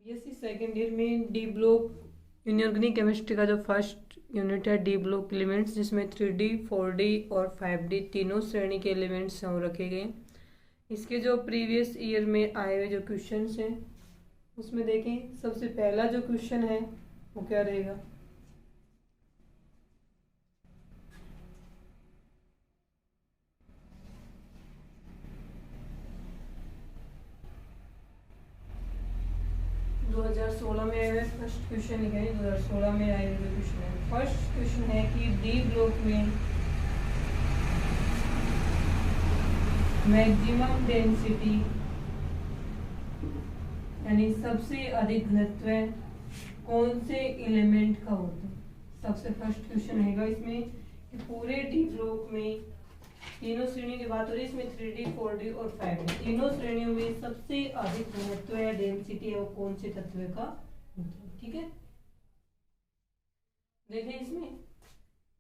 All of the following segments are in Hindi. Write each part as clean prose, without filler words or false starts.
बीएससी सेकेंड ईयर में डी ब्लॉक इनऑर्गेनिक केमिस्ट्री का जो फर्स्ट यूनिट है डी ब्लॉक एलिमेंट्स, जिसमें 3D 4D और 5D तीनों श्रेणी के एलिमेंट्स हैं रखे गए। इसके जो प्रीवियस ईयर में आए हुए जो क्वेश्चंस हैं उसमें देखें, सबसे पहला जो क्वेश्चन है वो क्या रहेगा। दो 2016 में आए हुए फर्स्ट क्वेश्चन लिखा है। 2016 में आए हुए क्वेश्चन है। फर्स्ट क्वेश्चन है कि डी ब्लॉक में मैक्सिमम डेंसिटी यानी सबसे अधिक घनत्व कौन से एलिमेंट का होता है। सबसे फर्स्ट क्वेश्चन रहेगा इसमें कि पूरे डी ब्लॉक में तीनों श्रेणियों की बात हो रही है। इसमें 3D 4D और 5D तीनों श्रेणियों में सबसे अधिक घनत्व या डेंसिटी है वो कौन से तत्व का होता है। ठीक है, देखें इसमें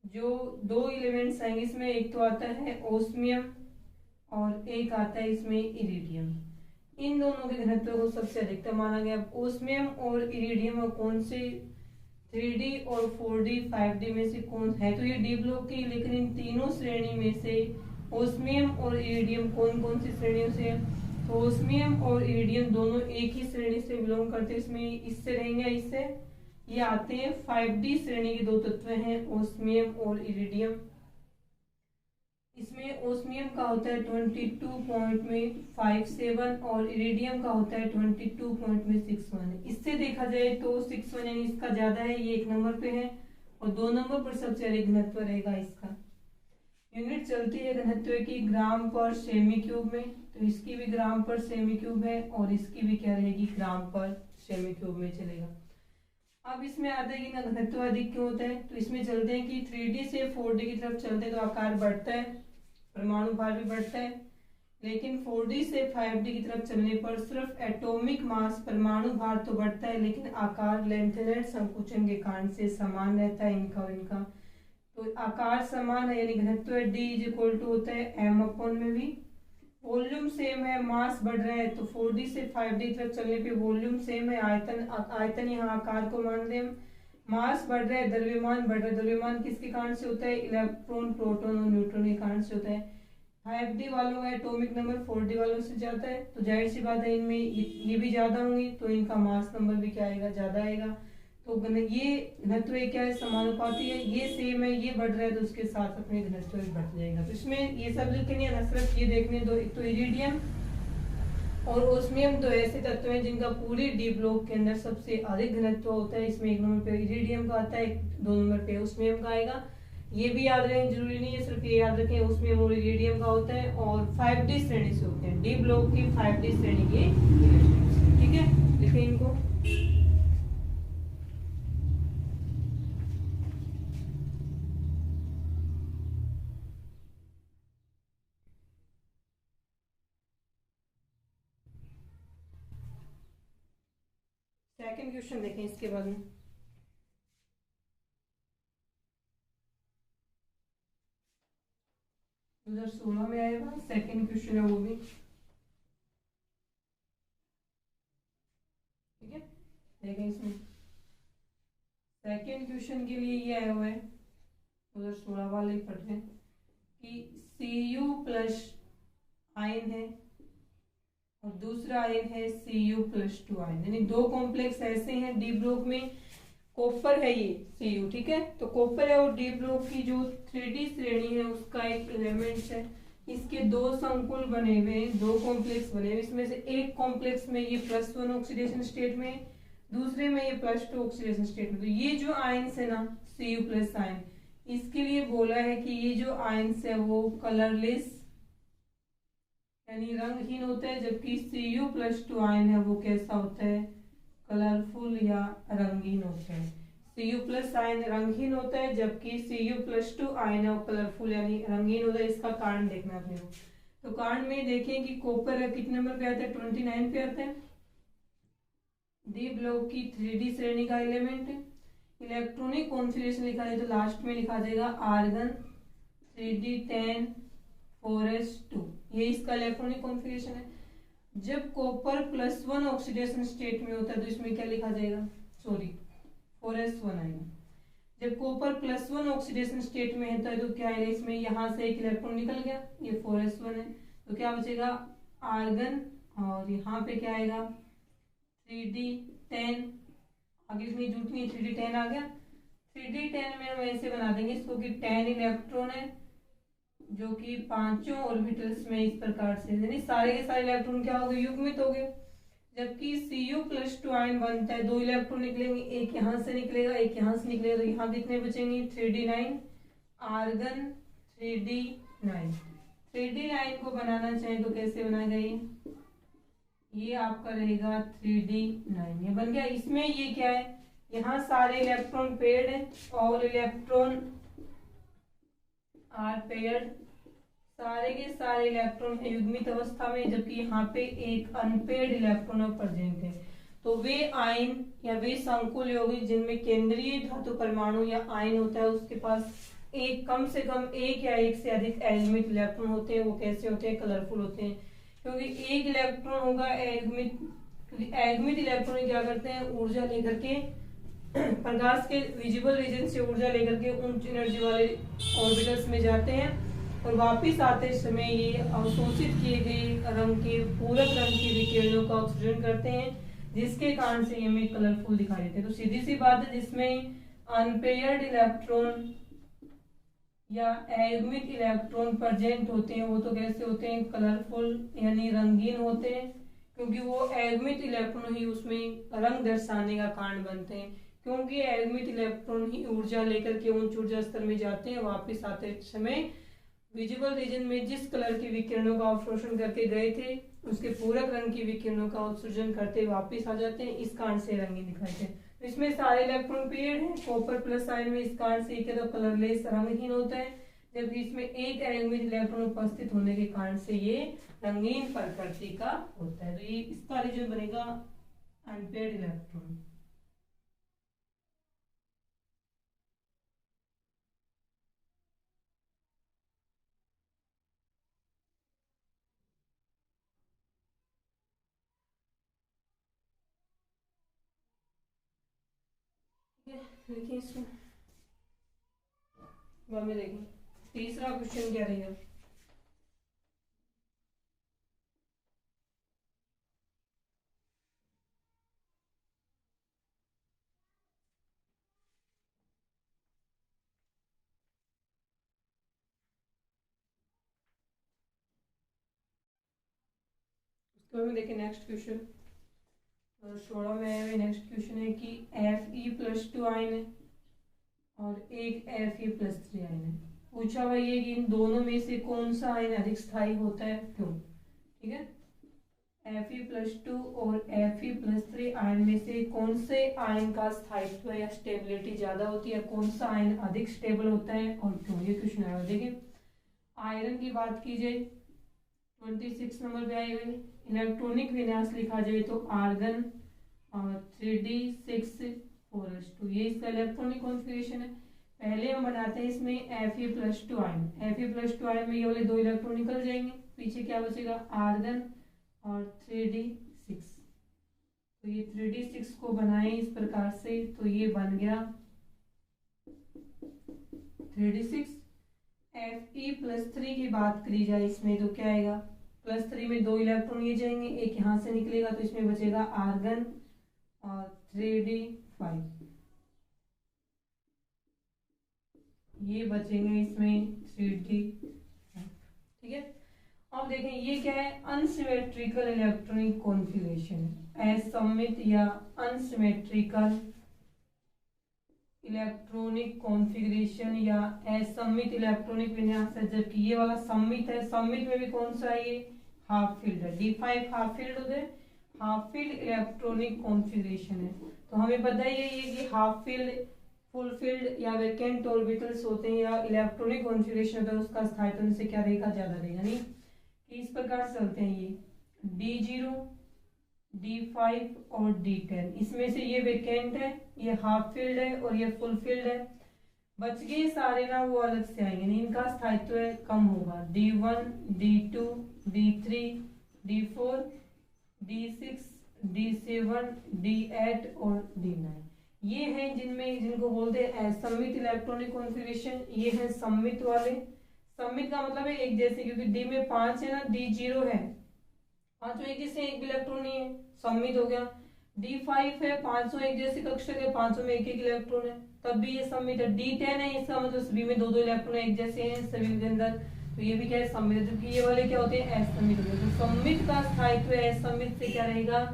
जो दो एलिमेंट्स आएंगे, इसमें एक तो आता है ओस्मियम और एक आता है इसमें इरिडियम। इन दोनों के घनत्व को सबसे अधिकतम माना गया। ओस्मियम और इरिडियम और कौन से 3D और 4D 5D में से कौन है, तो ये डी ब्लॉक की, लेकिन इन तीनों श्रेणी में से ओस्मियम और इरिडियम कौन कौन सी श्रेणियों से है। तो ओस्मियम और इरिडियम दोनों एक ही श्रेणी से बिलोंग करते हैं। इसमें इससे रहेंगे, इससे ये आते हैं 5D श्रेणी के दो तत्व हैं ओस्मियम और इरिडियम। इसमें ओस्मियम का होता है 22.57 और इरिडियम का होता है 22.61। इससे देखा जाए तो 61 यानी इसका ज्यादा है, ये एक नंबर पे है, और 2 नंबर पर सबसे अधिक घनत्व रहेगा इसका। यूनिट चलती है घनत्व की ग्राम पर सेमी क्यूब में, तो इसकी भी ग्राम पर सेमी क्यूब है और इसकी भी क्या रहेगी, ग्राम पर सेमी क्यूब में चलेगा। अब इसमें आता है कि ना घनत्व अधिक क्यों होता है, तो इसमें चलते हैं कि 3D से 4D की तरफ चलते हैं तो आकार बढ़ता है, परमाणु भार भी बढ़ता है, लेकिन 4D से 5D की तरफ चलने पर सिर्फ एटॉमिक मास परमाणु भार तो बढ़ता है, लेकिन आकार लेंथेनेट संकुचन के कारण से समान रहता है इनका और इनका। तो आकार समान है यानी घनत्व D इज इक्वल टू होता है m अपॉन में भी। वॉल्यूम सेम है, मास बढ़ रहा है, तो 4D से 5D की तरफ चलने पे वॉल्यूम सेम है, आयतन यहाँ आकार को मान दें। मास बढ़ रहा है, द्रव्यमान बढ़ रहा है। द्रव्यमान किसके कारण से होता है, इलेक्ट्रॉन प्रोटॉन और न्यूट्रॉन के कारण से होता है। 5D वालों का एटॉमिक नंबर 4D वालों से ज्यादा है, तो जाहिर सी बात है इनमें ये भी ज्यादा होंगे, तो इनका मास नंबर भी क्या आएगा, ज्यादा आएगा। तो ये घनत्व क्या है, समानुपाती है, ये सेम है, ये बढ़ रहा है तो उसके साथ अपने घनत्व भी बढ़ जाएगा। तो इसमें ये सब लिखने है, सिर्फ ये देखने दो। एक तो इरिडियम और ओस्मियम दो ऐसे तत्व हैं जिनका पूरे डी ब्लॉक के अंदर सबसे अधिक घनत्व होता है। इसमें एक नंबर पे इरिडियम का आता है, 2 नंबर पे ओस्मियम का आएगा। ये भी याद रखें, जरूरी नहीं है सिर्फ ये याद रखें, ओस्मियम और इरिडियम का होता है और 5D श्रेणी से होते हैं, डी ब्लॉक की 5D श्रेणी के। ठीक है, लिखें इनको। सेकंड क्वेश्चन देखें इसके बाद में। उधर 16 में आएगा, सेकंड क्वेश्चन है वो भी। ठीक है, देखें इसमें सेकंड क्वेश्चन के लिए ये आया हुआ है, उधर 16 वाले ही पढ़ रहे हैं कि Cu प्लस आयन है और दूसरा आयन है Cu+2 आयन, यानी दो कॉम्प्लेक्स ऐसे हैं डी ब्लॉक में। कॉपर है ये Cu, ठीक है, तो कॉपर है और डी ब्लॉक की जो 3D श्रेणी है उसका एक एलिमेंट है। इसके दो संकुल बने हुए, दो कॉम्प्लेक्स बने हुए, इसमें से एक कॉम्प्लेक्स में ये +1 ऑक्सीडेशन स्टेट में, दूसरे में ये +2 ऑक्सीडेशन स्टेट में। तो ये जो आयन्स है ना Cu+ आयन, इसके लिए बोला है कि ये जो आयन्स है वो कलरलेस यानी रंगहीन होता है, जबकि Cu+2 आयन है वो कैसा होता है, कलरफुल या रंगीन होता है। Cu+ आयन रंगहीन होता है, जबकि Cu+2 आयन है कलरफुल यानी रंगीन होता है। इसका कारण देखना अपने को। तो कारण में देखें कि कॉपर कितने नंबर पे आता है, 29 पे आता है। डी ब्लॉक की 3D श्रेणी का एलिमेंट है। इलेक्ट्रॉनिक कॉन्फिगरेशन लिखा जाए तो लास्ट में लिखा जाएगा आर्गन 3D10 4s2, ये इसका इलेक्ट्रॉनिक कॉन्फिगरेशन है। जब कॉपर +1 ऑक्सीडेशन स्टेट में होता है तो इसमें क्या लिखा जाएगा, सॉरी 4s1 आएगा। जब कॉपर +1 ऑक्सीडेशन स्टेट में है तो क्या है, इसमें यहाँ से एक इलेक्ट्रॉन निकल गया, ये 4s1 है, तो क्या बचेगा आर्गन, और यहाँ पे क्या आएगा 3d10, आगे इसमें जूट नहीं 3d10 आ गया। 3d10 में हम ऐसे बना देंगे इसको कि 10 इलेक्ट्रॉन है जो कि पांचों ऑर्बिटल्स में इस प्रकार से, यानी सारे के सारे इलेक्ट्रॉन क्या हो गए, युग्मित हो गए। जबकि Cu+2 आयन बनता है, 2 इलेक्ट्रॉन निकलेंगे, एक यहाँ से निकलेगा एक यहाँ से निकलेगा, तो यहाँ कितने बचेंगे 3d9 आर्गन 3d9। 3d9 को बनाना चाहे तो कैसे बनाएगा, ये आपका रहेगा 3d9, ये बन गया। इसमें ये क्या है, यहाँ सारे इलेक्ट्रॉन पेयर्ड है, ऑल इलेक्ट्रॉन आर पेयर्ड, सारे के सारे इलेक्ट्रॉन है युग्मित अवस्था में, जबकि यहाँ पे एक अनपेयर्ड इलेक्ट्रॉन प्रेजेंट है। तो वे आयन या वे संकुल यौगिक जिनमें केंद्रीय धातु परमाणु या आयन होता है उसके पास एक कम से कम एक या एक से अधिक एल्युमिट इलेक्ट्रॉन होते हैं, वो कैसे होते हैं, कलरफुल होते हैं, क्योंकि एक इलेक्ट्रॉन होगा एल्युमिट इलेक्ट्रॉन क्या करते हैं, ऊर्जा लेकर के प्रकाश के विजिबल रीजन से ऊर्जा लेकर के उच्च एनर्जी वाले ऑर्बिटल्स में जाते हैं, और वापिस आते समय ये अवशोषित किए गए रंग के पूरक रंग के विकिरणों का उत्सर्जन करते हैं, जिसके कारण से ये हमें कलरफुल दिखाई देते हैं। तो सीधी सी बात है, जिसमें अनपेयर्ड इलेक्ट्रॉन या अयुग्मित इलेक्ट्रॉन प्रेजेंट होते हैं वो तो कैसे होते हैं, कलरफुल यानी रंगीन होते हैं, क्योंकि वो अयुग्मित इलेक्ट्रॉन ही उसमें रंग दर्शाने का कारण बनते हैं, क्योंकि अयुग्मित इलेक्ट्रॉन ही ऊर्जा लेकर के उच्च ऊर्जा स्तर में जाते हैं, वापिस आते समय विजिबल रीजन में जिस कलर की विकिरणों का अवशोषण करके गए थे उसके पूरक रंग की विकिरणों का उत्सर्जन करते वापिस आ जाते हैं, इस कारण से रंगीन दिखाई देते हैं। तो इसमें सारे इलेक्ट्रॉन पेयर्ड है, कॉपर प्लस आयन में इस कारण से तो कलरलेस रंगहीन होता है, जबकि इसमें एक अयुग्मित इलेक्ट्रॉन उपस्थित होने के कारण से ये रंगीन प्रकृति का होता है। तो ये इसका रीजन बनेगा अनपेयर्ड इलेक्ट्रॉन। देखिए इसमें बाद में देखें तीसरा क्वेश्चन क्या रहेगा, उसके बाद में देखें नेक्स्ट क्वेश्चन 16 में नेक्स्ट क्वेश्चन है कि Fe+2 आयन है और एक Fe+3 आयन है। पूछा भाई ये कि इन दोनों में से कौन सा आयन अधिक स्थायी होता है, क्यों, ठीक है। Fe+2 और Fe+3 आयन में से कौन से आयन का स्थायित्व या स्टेबिलिटी ज्यादा होती है, कौन सा आयन अधिक स्टेबल होता है और क्यों, ये क्वेश्चन आया। देखिए आयरन की बात की जाए 26 नंबर पे आएगा, इलेक्ट्रॉनिक विन्यास लिखा जाए तो आर्गन और 3d6 4s2, ये इसका इलेक्ट्रॉनिक कॉन्फ़िगरेशन है। पहले हम बनाते हैं इसमें Fe+2 आयन, Fe+2 आयन में ये वाले 2 इलेक्ट्रॉन निकल जाएंगे, पीछे क्या बचेगा आर्गन और 3d6, तो ये 3d6 को बनाए इस प्रकार से, तो ये बन गया 3d6। Fe+3 की बात करी जाए इसमें तो क्या आएगा, +3 में 2 इलेक्ट्रॉन ये जाएंगे, एक यहाँ से निकलेगा, तो इसमें बचेगा आर्गन और 3d5, ये बचेंगे इसमें 3d, ठीक है। अब देखें ये क्या है, अनसिमेट्रिकल इलेक्ट्रॉनिक कॉन्फ़िगरेशन, असममित या अनसिमेट्रिकल इलेक्ट्रॉनिक कॉन्फ़िगरेशन या असममित इलेक्ट्रॉनिक विन्यास है, जबकि ये वाला सममित है। सममित में भी कौन सा है, ये हाफ फील्ड है, D5 हाफ फील्ड होते हैं, हाफ फील्ड इलेक्ट्रॉनिक कॉन्फ़िगरेशन है। तो हमें पता ही है ये कि हाफ फील्ड, फुल फील्ड या वैकेंट ऑर्बिटल्स होते हैं या इलेक्ट्रॉनिक कॉन्फ़िगरेशन होता है, उसका स्थायित्व से क्या रहेगा, ज्यादा रहेगा, नहीं कि इस प्रकार से चलते हैं ये D0 D5 और D10, इसमें से ये वैकेंट है, ये हाफ फील्ड है और ये फुल फील्ड है, बच गए सारे ना वो अलग से आएंगे, नहीं इनका स्थायित्व कम होगा, D1 D2 D3 D4 D6, D7, D8 और D9 ये हैं जिनको बोलते हैं सममित इलेक्ट्रॉनिक कॉन्फ़िगरेशन। ये है सममित वाले। सममित का मतलब है एक जैसे, क्योंकि D में 5 है ना, D0 है, पांचों एक जैसे, एक भी इलेक्ट्रॉन नहीं है, सममित हो गया। D5 है, 500 एक जैसे कक्षक है, 500 में एक एक इलेक्ट्रॉन है, तब भी ये सममित है। D10 है, इसका मतलब सभी में दो दो इलेक्ट्रॉन एक जैसे हैं सभी के अंदर, तो ये भी क्या है, सममित है। जबकि ये वाले क्या होते हैं, असममित होते हैं। तो सममित का स्थायित्व असममित से क्या रहेगा,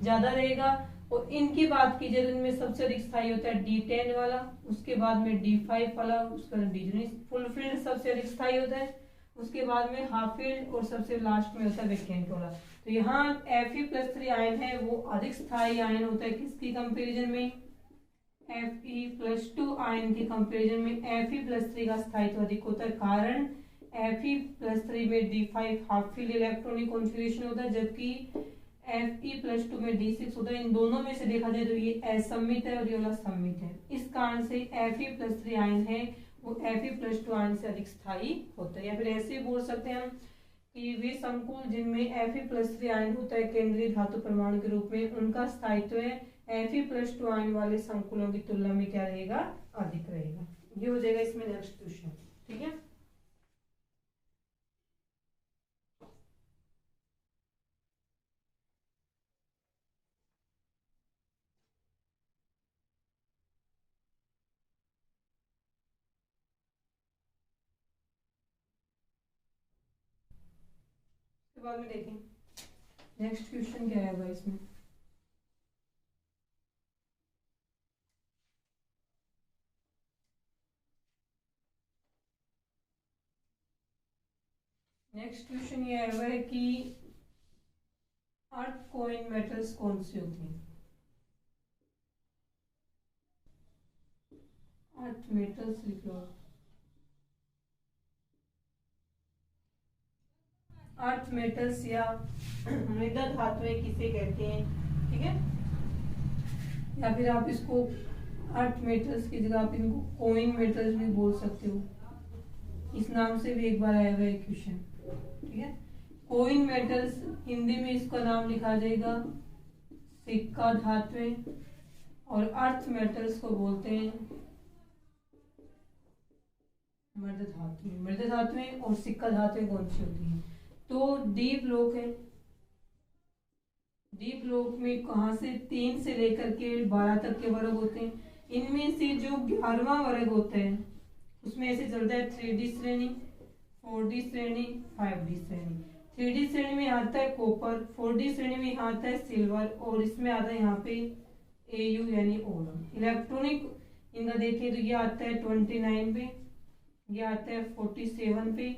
ज्यादा रहेगा। और इनकी बात की जाए तो इनमें सबसे अधिक स्थायी होता है D10 वाला, उसके बाद में D5 वाला, उसके बाद D0। फुलफिल्ड सबसे अधिक स्थायी होता है, उसके बाद में हाफ फील्ड, और सबसे लास्ट में होता है वैकेंट वाला। तो यहाँ Fe+3 आयन है वो अधिक स्थायी आयन होता है किसकी कंपैरिजन में, Fe+2 आयन के कंपैरिजन में Fe+3 का स्थायित्व अधिक होता है। कारण Fe+3 में D5 half field electronic configuration होता है, जबकि Fe+2 में D6 होता है। इन दोनों में से देखा जाए तो ये असममित है और ये वाला सममित है। इस कारण से Fe+3 आयन है वो Fe+2 आयन से अधिक स्थायी होता है। या फिर ऐसे बोल सकते हैं हम कि वे संकुल जिनमें Fe+3 आयन होता है केंद्रीय धातु परमाणु के रूप में, उनका स्थायित्व है Fe+2 आयन वाले संकुलों की तुलना में क्या रहेगा, अधिक रहेगा। ये हो जाएगा इसमें नेक्स्ट क्वेश्चन। ठीक है, इसके बाद में देखें नेक्स्ट क्वेश्चन क्या आएगा इसमें। नेक्स्ट क्वेश्चन ये आएगा है कि अर्थ कोइन मेटल्स कौन सी होती हैं। अर्थ मेटल्स लिख लो। अर्थ मेटल्स या मृदा धातुएं किसे कहते हैं, ठीक है। या फिर आप इसको अर्थ मेटल्स की जगह आप इनको कोइन मेटल्स भी बोल सकते हो, इस नाम से भी एक बार आया हुआ है क्वेश्चन। ठीक है, कोइन मेटल्स हिंदी में इसका नाम लिखा जाएगा सिक्का धातुएं, और अर्थ मेटल्स को बोलते हैं मृद धातुएं। मृद धातुएं और सिक्का धातुएं कौन सी होती हैं, तो डी ब्लॉक है। डी ब्लॉक में कहा से 3 से लेकर के 12 तक के वर्ग होते हैं। इनमें से जो 11वां वर्ग होता है उसमें ऐसे चलता है 3D श्रेणी, 4D श्रेणी, 5D श्रेणी। 3D श्रेणी में आता है कॉपर, 4D श्रेणी में आता है सिल्वर, और इसमें आता है यहाँ पे Au यानी ओरम। इलेक्ट्रॉनिक इनका देखें तो ये आता है 29 पे, ये आता है 47 पे,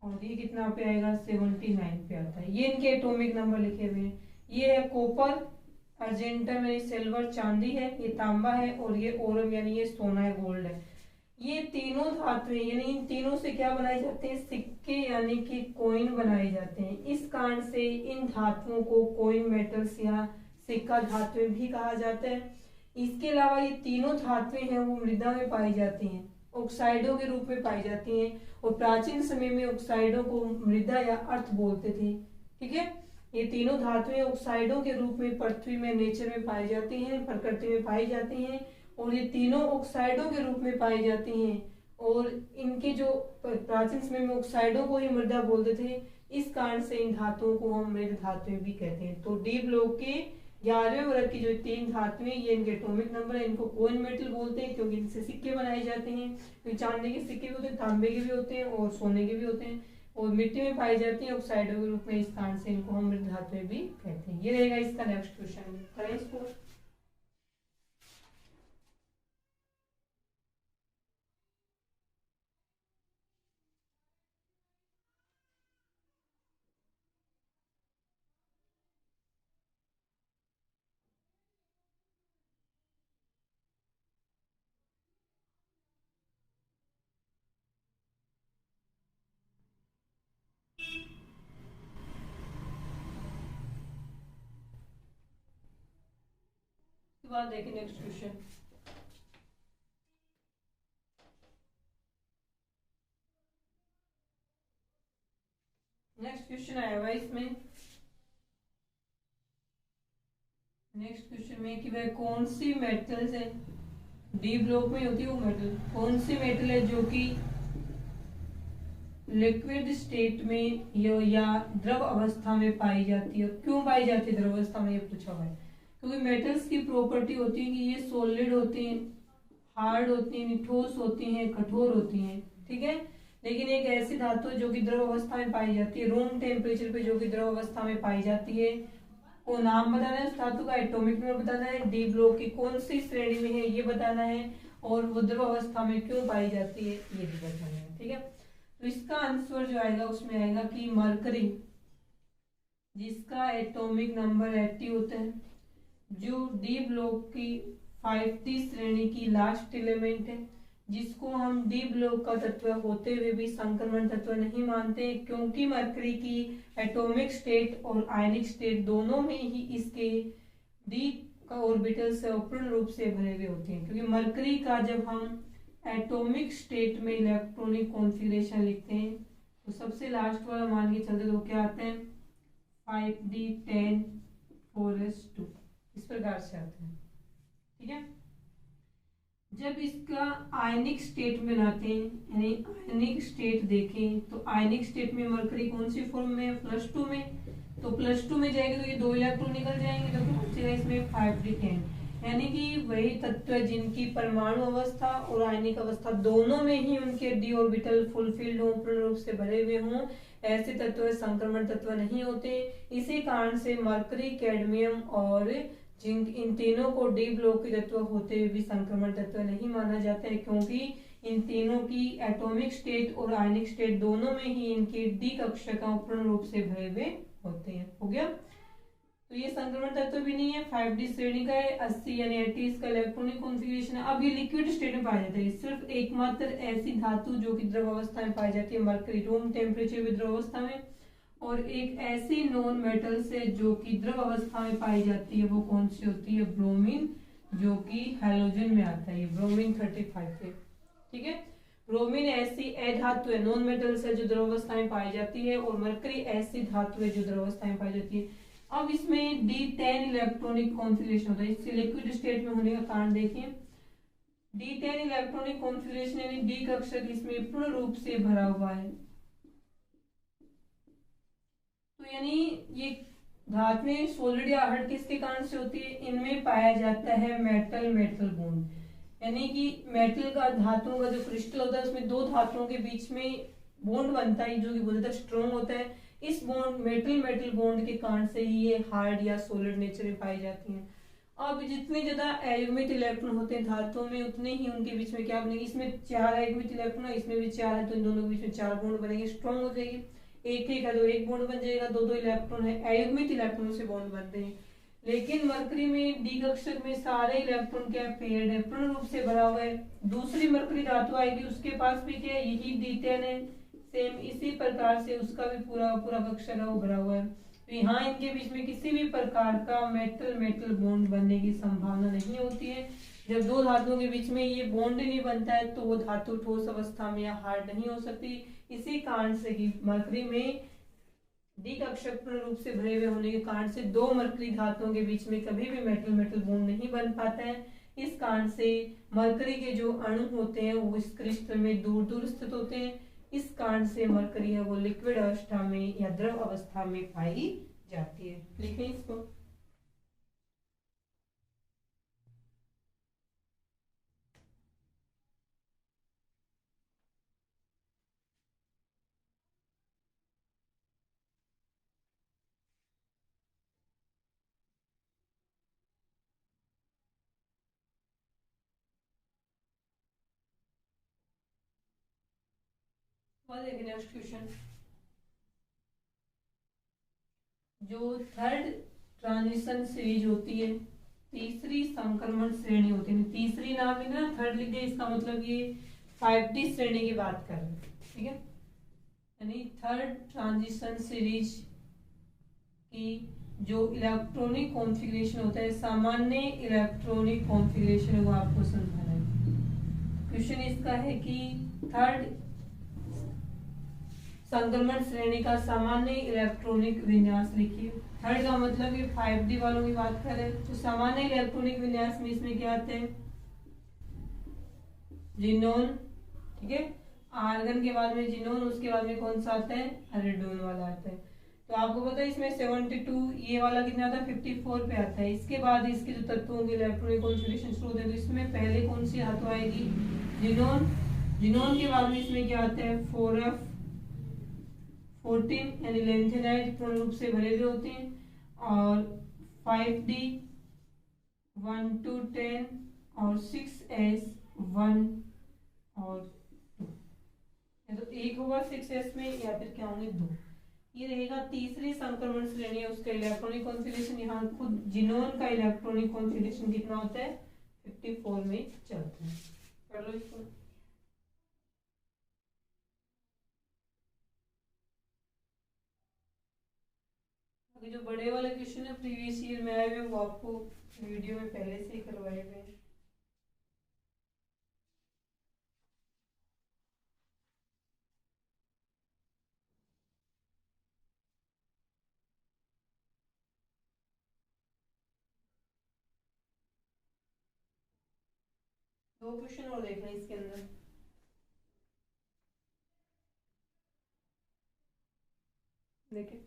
और ये कितना पे आएगा 79 पे आता है। ये इनके एटॉमिक नंबर लिखे हुए हैं। ये है कॉपर, अर्जेंटम यानी सिल्वर चांदी है, ये तांबा है, और ये ओरम यानी ये सोना है, गोल्ड है। ये तीनों धातुएं यानी इन तीनों से क्या बनाए जाते हैं, सिक्के यानी कि कॉइन बनाए जाते हैं। इस कारण से इन धातुओं को कॉइन मेटल्स या सिक्का धातुएं भी कहा जाता है। इसके अलावा ये तीनों धातुएं हैं वो मृदा में पाई जाती हैं, ऑक्साइडों के रूप में पाई जाती हैं, और प्राचीन समय में ऑक्साइडों को मृदा या अर्थ बोलते थे। ठीक है, ये तीनों धातुएं ऑक्साइडों के रूप में पृथ्वी में नेचर में पाई जाती हैं, प्रकृति में पाई जाती हैं, और ये तीनों ऑक्साइडों के रूप में पाई जाती हैं। और इनके जो प्राचीन समय में ऑक्साइडों को ही मृदा बोलते थे, इस कारण से इन धातुओं को हम मृद धातुएं भी कहते हैं। तो डी ब्लॉक के 11वें वर्ग की जो 3 धातुएं, ये इनके एटॉमिक नंबर है। इनको कोइन मेटल बोलते हैं क्योंकि इनसे सिक्के बनाए जाते हैं। तो चांदी के सिक्के भी होते हैं, तांबे के भी होते हैं, और सोने के भी होते हैं, और मिट्टी में पाई जाती है ऑक्साइडों के रूप में। इस कारण से इनको हम मृद धातुएं भी कहते हैं। ये रहेगा इसका नेक्स्ट क्वेश्चन। करें इसको। बाद देखें नेक्स्ट क्वेश्चन। नेक्स्ट क्वेश्चन आया हुआ इसमें नेक्स्ट क्वेश्चन में कि वह कौन सी मेटल्स है, डी ब्लॉक में होती है वो मेटल, कौन सी मेटल है जो कि लिक्विड स्टेट में या द्रव अवस्था में पाई जाती है। क्यों पाई जाती है द्रव अवस्था में, ये पूछा हुआ है। क्योंकि मेटल्स की प्रॉपर्टी होती है कि ये सॉलिड होते हैं, हार्ड होती हैं, ठोस होती हैं, कठोर होती हैं, ठीक है। लेकिन एक ऐसी धातु जो कि द्रव अवस्था में पाई जाती है, रूम टेम्परेचर पे जो कि द्रव अवस्था में पाई जाती है, वो नाम बताना है उस धातु का, एटॉमिक नंबर बताना है, डी ब्लॉक की कौन सी श्रेणी में है ये बताना है, और वो द्रव अवस्था में क्यों पाई जाती है ये भी बताना है, ठीक है। तो इसका आंसर जो आएगा उसमें आएगा कि मरकरी, जिसका एटॉमिक नंबर 80 होता है, जो डी ब्लॉक की 5D श्रेणी की लास्ट एलिमेंट है, जिसको हम डी ब्लॉक का तत्व होते हुए भी संक्रमण तत्व नहीं मानते, क्योंकि मरकरी की एटॉमिक स्टेट और आयनिक स्टेट दोनों में ही इसके डी का ऑर्बिटल से पूर्ण रूप से भरे हुए होते हैं। क्योंकि मरकरी का जब हम एटॉमिक स्टेट में इलेक्ट्रॉनिक कॉन्फ़िगरेशन लिखते हैं तो सबसे लास्ट वाला मान के चलते तो क्या आते हैं 5D10 4s2, इस प्रकार से आते हैं, ठीक है। जब इसका आयनिक में बनाते हैं, यानी आयनिक स्टेट देखें तो आयनिक स्टेट में मरकरी कौन सी फॉर्म में है, +2 में, तो +2 में जाएंगे तो ये 2 इलेक्ट्रॉन निकल जाएंगे, तो क्या बचेगा इसमें 5D10, यानी कि वही तत्व जिनकी परमाणु अवस्था और आयनिक अवस्था दोनों में ही उनके डी ऑर्बिटल फुलफिल्ड हो, पूर्ण रूप से भरे हुए हों, ऐसे तत्व संक्रमण तत्व नहीं होते। इसी कारण से मरकरी, कैडमियम और जिंक, इन तीनों को डी ब्लॉक के तत्व होते हुए भी संक्रमण तत्व नहीं माना जाता है, क्योंकि इन तीनों की एटॉमिक स्टेट और आयनिक स्टेट दोनों में ही इनके डी कक्षका पूर्ण रूप से भरे हुए होते हैं। हो गया, तो ये संक्रमण तत्व भी नहीं है, 5D श्रेणी का है, 80 यानी 80 इसका इलेक्ट्रॉनिक कॉन्फ़िगरेशन है। अब ये लिक्विड स्टेट में पाया जाता है, सिर्फ एकमात्र ऐसी धातु जो कि द्रव अवस्था में पाई जाती है मरकरी, रूम टेम्परेचर में द्रव अवस्था में, और एक ऐसी नॉन मेटल से जो कि द्रव अवस्था में पाई जाती है, वो कौन सी होती है, ब्रोमीन, जो कि हैलोजन में आता है, ब्रोमीन 35 है, ठीक है। ब्रोमीन ऐसी अधातु है, नॉन मेटल से जो द्रव अवस्था में पाई जाती है, और मरकरी ऐसी धातु है जो द्रव अवस्था में पाई जाती है। अब इसमें D10 इलेक्ट्रॉनिक कॉन्फ़िगरेशन होता है, इससे लिक्विड स्टेट में होने का कारण देखिए, D10 इलेक्ट्रॉनिक कॉन्फ़िगरेशन यानी डी कक्षक इसमें पूर्ण रूप से भरा हुआ है। तो यानी ये धातुएं सॉलिड या हार्ड किसके कारण से होती है, इनमें पाया जाता है मेटल मेटल बॉन्ड, यानी कि मेटल का, धातुओं का जो क्रिस्टल होता है उसमें दो धातुओं के बीच में बॉन्ड बनता है जो कि बहुत ज्यादा स्ट्रॉन्ग होता है। इस बॉन्ड मेटल मेटल बॉन्ड के कारण से ही ये हार्ड या सॉलिड नेचर में पाई जाती हैं। अब जितने ज्यादा एयुग्मित इलेक्ट्रॉन होते हैं धातुओं में, उतने ही उनके बीच में क्या बनेगी, इसमें 4 एयुग्मित इलेक्ट्रॉन है, इसमें भी 4 है, तो इन दोनों के बीच में 4 बॉन्ड बनेंगे, स्ट्रॉन्ग हो जाएगी। एक है तो एक बॉन्ड बन जाएगा, दो इलेक्ट्रॉन है, अयुग्मित इलेक्ट्रॉन से बॉन्ड बनते हैं। लेकिन मरकरी में डी कक्षक में सारे इलेक्ट्रॉन क्या पेयर्ड है, पूर्ण रूप से भरा हुआ है। दूसरी मरकरी धातु आएगी, उसके पास भी क्या है, यही D10 है, सेम इसी प्रकार से उसका भी पूरा पूरा कक्षक है वो भरा हुआ है। तो यहाँ इनके बीच में किसी भी प्रकार का मेटल मेटल बॉन्ड बनने की संभावना नहीं होती है। जब दो धातुओं के बीच में ये बॉन्ड नहीं बनता है तो वो धातु ठोस अवस्था में या हार्ड नहीं हो सकती। इसी कारण से ही मरकरी में डी कक्षक पूर्ण रूप से भरे हुए होने के कारण से दो मरकरी धातुओं के बीच में कभी भी मेटल मेटल बॉन्ड नहीं बन पाता है। इस कारण से मरकरी के जो अणु होते हैं वो इस क्रिस्टल में दूर दूर स्थित होते हैं। इस कारण से मरकरी है वो लिक्विड अवस्था में या द्रव अवस्था में पाई जाती है। लिखें इसको। देखिए नेक्स्ट क्वेश्चन, जो थर्ड ट्रांजिशन सीरीज होती है, तीसरी संक्रमण श्रेणी होती है, तीसरी नाम है ना, थर्ड लिख दिया, इसका मतलब ये 5D श्रेणी की बात कर रहे हैं, ठीक है। यानी थर्ड ट्रांजिशन सीरीज की जो इलेक्ट्रॉनिक कॉन्फ़िगरेशन होता है, सामान्य इलेक्ट्रॉनिक कॉन्फ़िगरेशन है, वो आपको समझाना है। क्वेश्चन इसका है कि थर्ड संक्रमण श्रेणी का सामान्य इलेक्ट्रॉनिक विन्यास लिखिए। थर्ड का मतलब ये 5D वालों की बात करें तो सामान्य इलेक्ट्रॉनिक विन्यास में इसमें क्या आते हैं, जिनोन, ठीक है, आर्गन के बाद में जिनोन, उसके बाद में कौन सा आता है, एरिडोन वाला आता है। तो आपको पता है इसमें 72, ये वाला कितना आता है 54 पे आता है। इसके बाद इसके जो तत्वों के इलेक्ट्रॉनिक कॉन्फ़िगरेशन शुरू होते हैं तो इसमें पहले कौन सी धातु आएगी, जिनोन। जिनोन के बाद में इसमें क्या आता है 4F14 यानी लेंथेनाइड पूर्ण रूप से भरे हुए होते हैं, और 5D 1 to 10 और 6S 1 और 2, या तो एक होगा 6S में या फिर क्या होंगे 2। ये रहेगा तीसरी संक्रमण श्रेणी है, उसका इलेक्ट्रॉनिक कॉन्फ़िगरेशन। यहाँ खुद जिनोन का इलेक्ट्रॉनिक कॉन्फ़िगरेशन कितना होता है 54 में चलता है। कर लो इसको। अभी जो बड़े वाले क्वेश्चन है प्रीवियस ईयर में आए हुए वो आपको वीडियो में पहले से ही करवाए हुए हैं। दो क्वेश्चन और देखना इसके अंदर। देखिए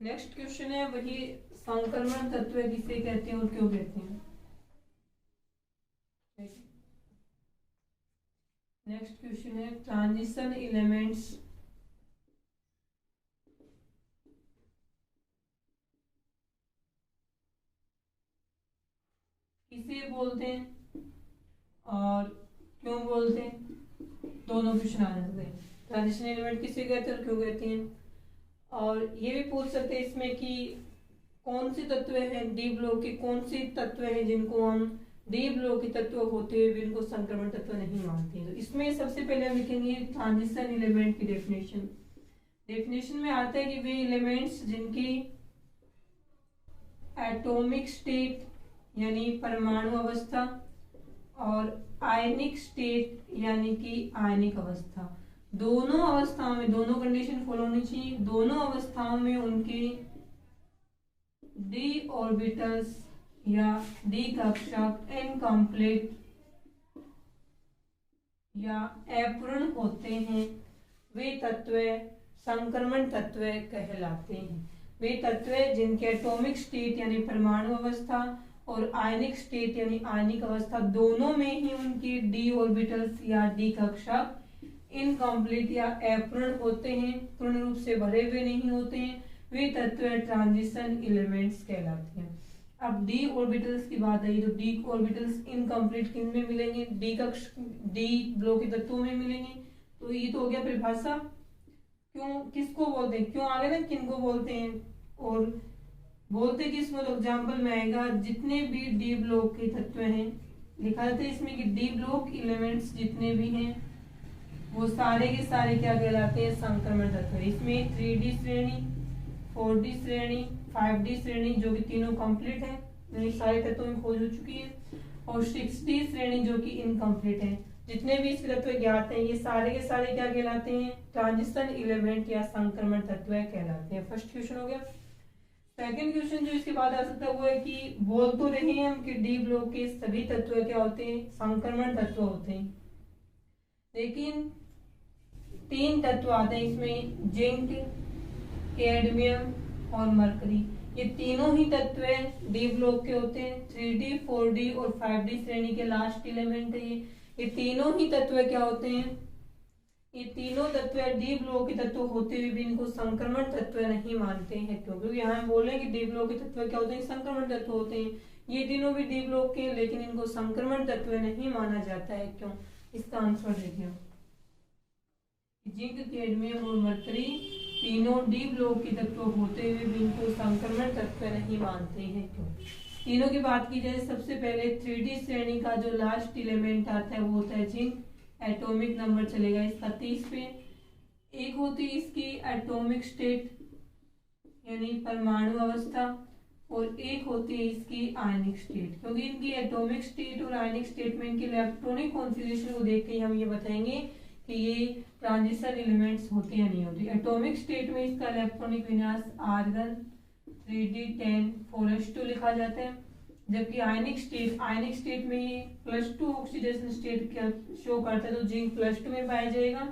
नेक्स्ट क्वेश्चन है वही संक्रमण तत्व किसे कहते हैं और क्यों कहते हैं। नेक्स्ट क्वेश्चन है ट्रांजिशन एलिमेंट्स किसे बोलते हैं और क्यों बोलते हैं, दोनों क्वेश्चन आ जाते हैं। ट्रांजिशन एलिमेंट किसे कहते हैं और क्यों कहते हैं, और ये भी पूछ सकते हैं इसमें कि कौन से तत्व हैं डी ब्लॉक के, कौन से तत्व हैं जिनको हम डी ब्लॉक के तत्व होते हुए भी इनको संक्रमण तत्व नहीं मानते हैं। तो इसमें सबसे पहले हम लिखेंगे ट्रांजिशन एलिमेंट की डेफिनेशन। डेफिनेशन में आता है कि वे एलिमेंट्स जिनकी एटॉमिक स्टेट यानी परमाणु अवस्था और आयनिक स्टेट यानी कि आयनिक अवस्था, दोनों अवस्थाओं में, दोनों कंडीशन फॉलो होनी चाहिए, दोनों अवस्थाओं में उनके डी ऑर्बिटल्स या डी कक्षक इनकम्प्लीट या अपूर्ण होते हैं, वे तत्व संक्रमण तत्व कहलाते हैं। वे तत्व जिनके एटॉमिक स्टेट यानी परमाणु अवस्था और आयनिक स्टेट यानी आयनिक अवस्था दोनों में ही उनकी डी ऑर्बिटल्स या डी कक्षक इनकम्प्लीट या अपूर्ण होते हैं, पूर्ण रूप से भरे हुए नहीं होते हैं, वे तत्व ट्रांजिशन एलिमेंट्स कहलाते हैं। अब डी ऑर्बिटल्स की बात आई तो डी ऑर्बिटल्स इनकम्प्लीट किन में मिलेंगे, डी कक्ष डी ब्लॉक के तत्वों में मिलेंगे। तो ये तो हो गया परिभाषा, क्यों किसको बोलते हैं, क्यों आगे ना किनको बोलते हैं, और बोलते किसको, तो एग्जाम्पल में आएगा जितने भी डी ब्लॉक के तत्व हैं, लिखा जाता है इसमें कि डी ब्लॉक एलिमेंट्स जितने भी हैं वो सारे के सारे क्या कहलाते हैं, संक्रमण तत्व। इसमें 3D श्रेणी, 4D श्रेणी, 5D श्रेणी जो कि तीनों कंप्लीट है, यानी सारे तत्वों में खोज हो चुकी है, और 6D श्रेणी जो कि इनकम्प्लीट है। जितने भी इसके तत्व ज्ञात हैं ये सारे के सारे क्या कहलाते हैं, ट्रांजिशन एलिमेंट या संक्रमण तत्व कहलाते हैं। फर्स्ट क्वेश्चन हो गया। सेकंड क्वेश्चन जो इसके बाद आ सकता है वो है कि बोल तो रहे हैं हम कि डी ब्लॉक के सभी तत्व क्या होते हैं, संक्रमण तत्व होते हैं, लेकिन 3 तत्व आते हैं इसमें, जिंक, कैडमियम और मरकरी। ये तीनों ही तत्व डी ब्लॉक के होते हैं। 3D 4D और 5D श्रेणी के लास्ट एलिमेंट है ये तीनों ही तत्व क्या होते हैं, ये तीनों तत्व डी ब्लॉक के तत्व होते हुए भी इनको संक्रमण तत्व नहीं मानते हैं, क्योंकि यहाँ हम बोल रहे हैं कि डी ब्लॉक के तत्व क्या होते हैं, संक्रमण तत्व होते हैं। ये तीनों भी डी ब्लॉक के, लेकिन इनको संक्रमण तत्व नहीं माना जाता है। क्यों, इसका आंसर देखिए, जिंक, कैडमियम और मरकरी तीनों डी ब्लॉक के तत्व होते हुए भी इनको संक्रमण तत्व नहीं मानते हैं। क्यों, तीनों की बात की जाए सबसे पहले 3D श्रेणी का जो लास्ट एलिमेंट आता है वो होता है जिंक। एटॉमिक नंबर चलेगा इसका 30 पे। एक होती है इसकी एटॉमिक स्टेट यानी परमाणु अवस्था, और एक होती है इसकी आयनिक स्टेट। क्योंकि इनकी एटॉमिक स्टेट और आयनिक स्टेट में इनके इलेक्ट्रॉनिक कॉन्फ़िगरेशन को देख के हम ये बताएंगे कि ये ट्रांजिशन एलिमेंट्स होती या नहीं होती। एटॉमिक स्टेट में इसका इलेक्ट्रॉनिक विन्यास आर्गन 3d10 4s2 लिखा जाता है, जबकि आयनिक स्टेट में ये +2 ऑक्सीडेशन स्टेट क्या शो करता है, तो जिंक +2 में पाया जाएगा,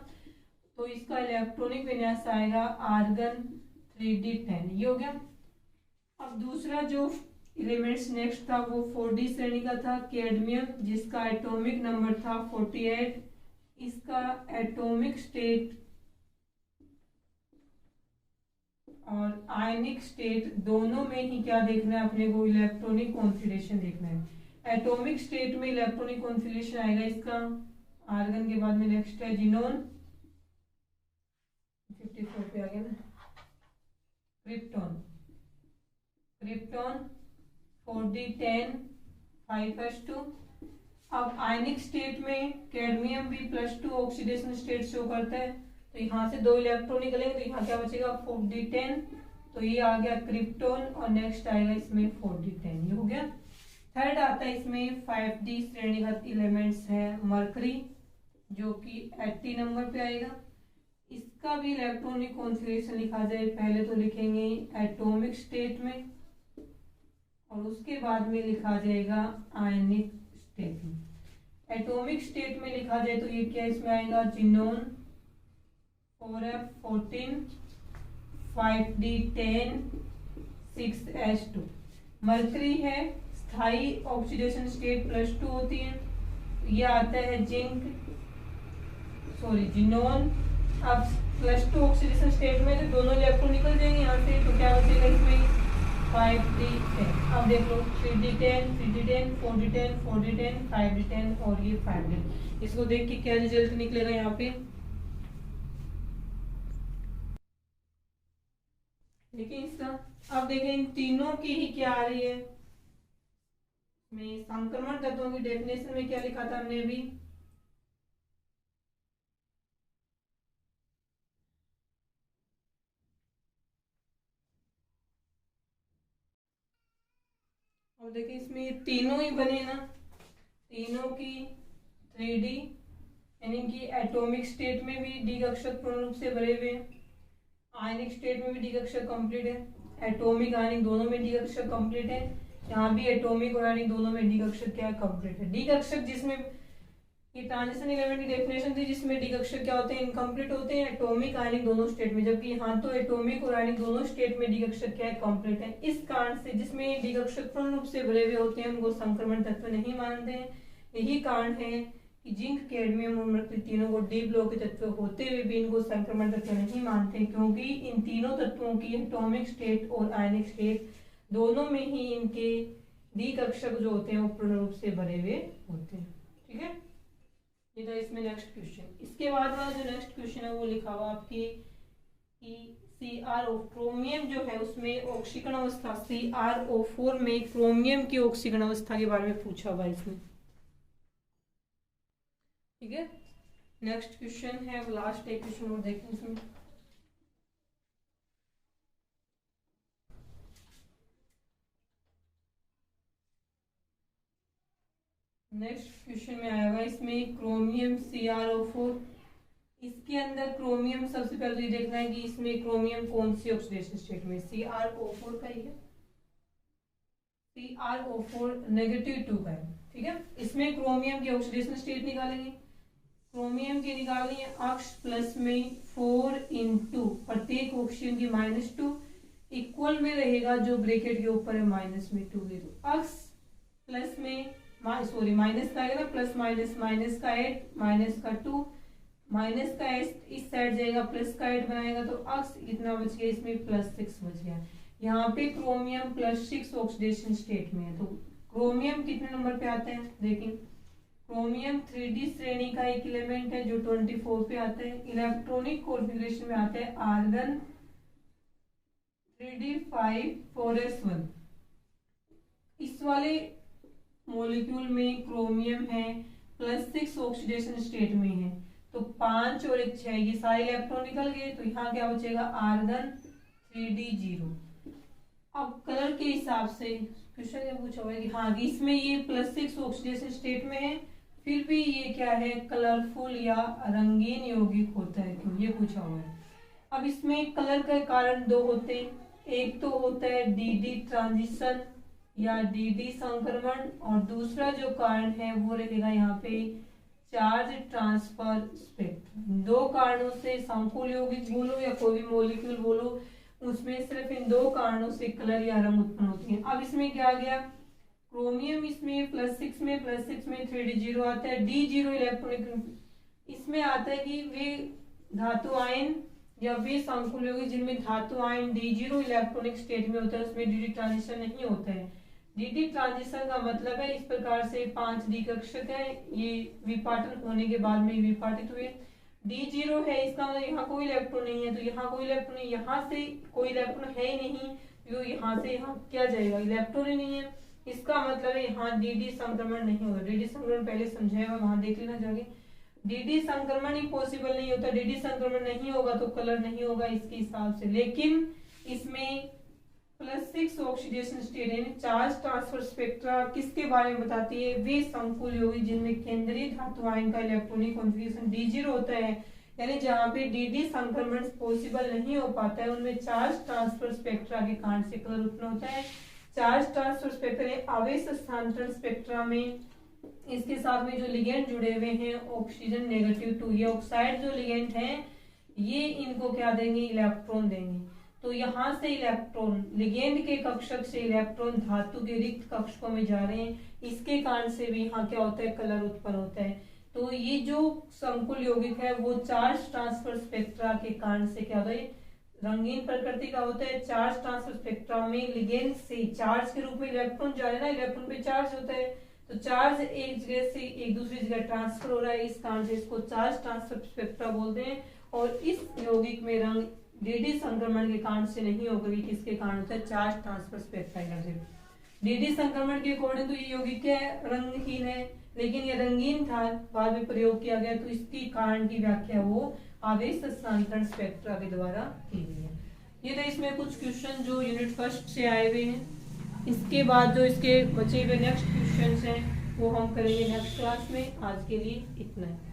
तो इसका इलेक्ट्रॉनिक विन्यास आएगा आर्गन 3d10। ये हो गया। अब दूसरा जो एलिमेंट्स नेक्स्ट था वो 4d श्रेणी का था, कैडमियम, जिसका एटॉमिक नंबर था 48। इसका एटॉमिक स्टेट और आयनिक स्टेट दोनों में ही क्या देखना है अपने को, इलेक्ट्रॉनिक कॉन्फिगरेशन देखना है। एटॉमिक स्टेट में इलेक्ट्रॉनिक कॉन्फिगरेशन आएगा इसका, आर्गन के बाद में नेक्स्ट है जिनोन, 54 पे आ गया ना, क्रिप्टॉन 4d10 5s2। अब आयनिक स्टेट में कैडमियम भी +2 ऑक्सीडेशन स्टेट शो करता है, तो यहाँ से 2 इलेक्ट्रॉन निकलेंगे, तो यहाँ क्या बचेगा 4d10, तो ये आ गया क्रिप्टोन, और नेक्स्ट आएगा इसमें 4d10। ये हो गया। थर्ड आता है इसमें 5d श्रेणी का एलिमेंट्स है मरकरी, जो कि 80 नंबर पे आएगा। इसका भी इलेक्ट्रॉनिक कॉन्फिगरेशन लिखा जाए, पहले तो लिखेंगे एटॉमिक स्टेट में और उसके बाद में लिखा जाएगा आयनिक स्टेट में। एटॉमिक स्टेट में लिखा जाए तो ये क्या इसमें आएगा, xenon 4f14 5d10 6s2। Mercury है, स्थायी ऑक्सीडेशन स्टेट +2 होती है, ये आता है जिनोन। अब +2 ऑक्सीडेशन स्टेट में तो दोनों इलेक्ट्रॉन निकल जाएंगे यहाँ से, तो क्या बचेगा इसमें 5d10। अब देख लो 3d10 3d10 4d10 4d10 5d10 और ये 5d10। इसको देख के क्या रिजल्ट निकलेगा यहाँ पे, देखिए इसका। अब देखें इन तीनों की ही क्या आ रही है, में संक्रमण तत्वों की डेफिनेशन में क्या लिखा था हमने अभी, और देखिए इसमें ये तीनों ही बने ना, तीनों की 3d, यानी कि एटॉमिक स्टेट में भी डी कक्षक पूर्ण रूप से भरे हुए हैं, आयनिक स्टेट में भी डी कक्षक कंप्लीट है, एटॉमिक आयनिक दोनों में डी कक्षक कंप्लीट है, यहाँ भी एटॉमिक और आयनिक दोनों में डी कक्षक क्या है, कंप्लीट है। डी कक्षक जिसमें ये ट्रांजिशन एलिमेंट की डेफिनेशन थी, जिसमें डी कक्षक क्या होते हैं, इनकम्प्लीट होते हैं, एटॉमिक आयनिक दोनों स्टेट में, जबकि यहाँ तो एटॉमिक और आयनिक दोनों स्टेट में डी कक्षक क्या है, कंप्लीट है। इस कारण से जिसमें डी कक्षक पूर्ण रूप से भरे हुए होते हैं उनको संक्रमण तत्व नहीं मानते हैं। यही कारण है कि जिंक, कैडमियम और मरकरी तीनों को डी ब्लॉक के तत्व होते हुए भी इनको संक्रमण तत्व नहीं मानते, क्योंकि इन तीनों तत्वों की एटॉमिक स्टेट और आयनिक स्टेट दोनों में ही इनके डी कक्षक जो होते हैं वो पूर्ण रूप से भरे हुए होते हैं। ठीक है, ये था इसमें नेक्स्ट क्वेश्चन। इसके बाद वाला जो नेक्स्ट क्वेश्चन है वो लिखा हुआ आपकी CrO क्रोमियम जो है उसमें ऑक्सीकरण अवस्था, CrO4 में क्रोमियम की ऑक्सीकरण अवस्था के बारे में पूछा हुआ है इसमें। ठीक है, नेक्स्ट क्वेश्चन है, लास्ट एक क्वेश्चन और देखें इसमें। नेक्स्ट क्वेश्चन में आएगा इसमें क्रोमियम CrO4। इसके अंदर क्रोमियम सबसे पहले तो ये देखना है कि इसमें क्रोमियम कौन सी ऑक्सीडेशन स्टेट में, CrO4 का ही है, CrO4 -2 का है। ठीक है, इसमें क्रोमियम की ऑक्सीडेशन स्टेट निकालेंगे, क्रोमियम की निकालनी है अक्ष प्लस में 4 × प्रत्येक ऑक्सीजन की -2 इक्वल में रहेगा जो ब्रैकेट के ऊपर है -2 के, तो अक्ष प्लस में माइनस का आएगा ना, प्लस माइनस का 8 माइनस का 2 माइनस का इस साइड जाएगा, प्लस का 8 बनाएगा, तो अक्स कितना बच गया इसमें +6 बच गया। यहाँ पे क्रोमियम +6 ऑक्सीडेशन स्टेट में है, तो क्रोमियम कितने नंबर पे आता है देखें, क्रोमियम 3d श्रेणी का एक एलिमेंट है जो 24 पे आता है। इलेक्ट्रॉनिक कॉन्फ़िगरेशन में आता है आर्गन 3d5 4s1। इस वाले मॉलिक्यूल में क्रोमियम है +6 ऑक्सीडेशन स्टेट में है, तो 5 और 1 6 ये सारे इलेक्ट्रॉन निकल गए, तो यहाँ क्या बचेगा आर्गन 3d0। अब कलर के हिसाब से क्वेश्चन में पूछा हुआ है कि हाँ इसमें ये +6 ऑक्सीडेशन स्टेट में है, फिर भी ये क्या है, कलरफुल या रंगीन यौगिक होता है क्यों, ये पूछा हुआ है। अब इसमें कलर के कारण दो होते हैं, एक तो होता है डीडी ट्रांजिशन या डीडी संक्रमण, और दूसरा जो कारण है वो रहेगा यहाँ पे चार्ज ट्रांसफर स्पेक्ट्रम। दो कारणों से संकुल यौगिक बोलो या कोई भी मॉलिक्यूल बोलो, उसमें सिर्फ इन दो कारणों से कलर या रंग उत्पन्न होती है। अब इसमें क्या आ गया, क्रोमियम इसमें +6 में 3d0 आता है, d0 इलेक्ट्रॉनिक इसमें आता है कि वे धातु आयन या वे संकुल यौगिक जिनमें धातु आयन d0 इलेक्ट्रॉनिक स्टेट में होता है उसमें dd ट्रांजिशन नहीं होता है। dd ट्रांजिशन का मतलब है इस प्रकार से 5d कक्षक है, ये विपाटन होने के बाद में विपाटित हुए। d0 है, इसका मतलब यहाँ कोई इलेक्ट्रॉन नहीं है, तो यहाँ कोई इलेक्ट्रॉन नहीं, यहाँ से कोई इलेक्ट्रॉन है ही नहीं, तो यहाँ से यहाँ क्या जाएगा, इलेक्ट्रॉन ही नहीं है। इसका मतलब है यहाँ dd संक्रमण नहीं होगा। dd संक्रमण पहले समझाएगा, वहां देख लेना जाके। dd संक्रमण ही पॉसिबल नहीं होता, dd संक्रमण नहीं होगा तो कलर नहीं होगा इसके हिसाब से। लेकिन इसमें +6 ऑक्सीडेशन स्टेट यानी चार्ज ट्रांसफर स्पेक्ट्रा किसके बारे में बताती है, वे संकुल यौगिक जिनमें केंद्रीय धातु आयन का इलेक्ट्रॉनिक कॉन्फ़िगरेशन d0 होता है, यानी जहाँ पे dd संक्रमण पॉसिबल नहीं हो पाता है उनमें चार्ज ट्रांसफर स्पेक्ट्रा के कारण से कलर उत्पन्न होता है। चार्ज ट्रांसफर स्पेक्ट्रा आवेश स्थानांतरण स्पेक्ट्रा में इसके साथ में जो लिगेंड जुड़े हुए हैं ऑक्सीजन -2, ये ऑक्साइड जो लिगेंड है ये इनको क्या देंगे, इलेक्ट्रॉन देंगे। तो यहाँ से इलेक्ट्रॉन लिगेंड के कक्षक से इलेक्ट्रॉन धातु के रिक्त कक्षकों में जा रहे हैं, इसके कारण से भी यहाँ क्या होता है, कलर उत्पन्न होता है। तो ये जो संकुल यौगिक है वो चार्ज ट्रांसफर स्पेक्ट्रा के कारण से क्या होता है, रंगीन प्रकृति का होता है। चार्ज ट्रांसफर स्पेक्ट्रा में लिगेंड से चार्ज के रूप में इलेक्ट्रॉन जा रहे हैं ना, इलेक्ट्रॉन पे चार्ज होता है, तो चार्ज एक जगह से एक दूसरी जगह ट्रांसफर हो रहा है, इस कारण से इसको चार्ज ट्रांसफर स्पेक्ट्रा बोलते हैं। और इस यौगिक में रंग dd संक्रमण के कारण से नहीं होगा, किसके कारण होता है, चार्ज ट्रांसफर स्पेक्ट्रा से। dd संक्रमण के अकॉर्डिंग तो ये यौगिक क्या है, रंगहीन है, लेकिन ये रंगीन था, बाद में प्रयोग किया गया तो इसकी कारण की व्याख्या वो आवेश स्थानांतरण स्पेक्ट्रा के द्वारा की गई है। ये तो इसमें कुछ क्वेश्चन जो यूनिट 1 से आए हुए हैं। इसके बाद जो इसके बचे हुए नेक्स्ट क्वेश्चन हैं वो हम करेंगे नेक्स्ट क्लास में। आज के लिए इतना है।